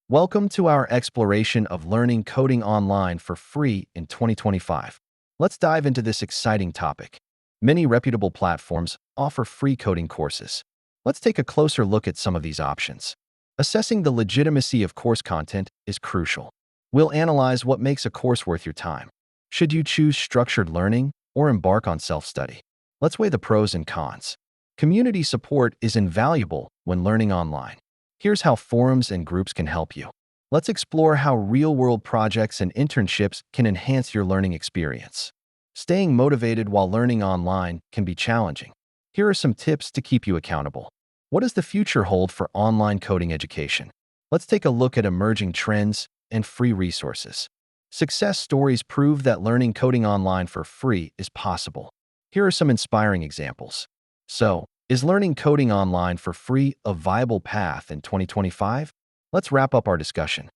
Welcome to our exploration of learning coding online for free in 2025. Let's dive into this exciting topic. Many reputable platforms offer free coding courses. Let's take a closer look at some of these options. Assessing the legitimacy of course content is crucial. We'll analyze what makes a course worth your time. Should you choose structured learning or embark on self-study? Let's weigh the pros and cons. Community support is invaluable when learning online. Here's how forums and groups can help you. Let's explore how real-world projects and internships can enhance your learning experience. Staying motivated while learning online can be challenging. Here are some tips to keep you accountable. What does the future hold for online coding education? Let's take a look at emerging trends and free resources. Success stories prove that learning coding online for free is possible. Here are some inspiring examples. So, is learning coding online for free a viable path in 2025? Let's wrap up our discussion.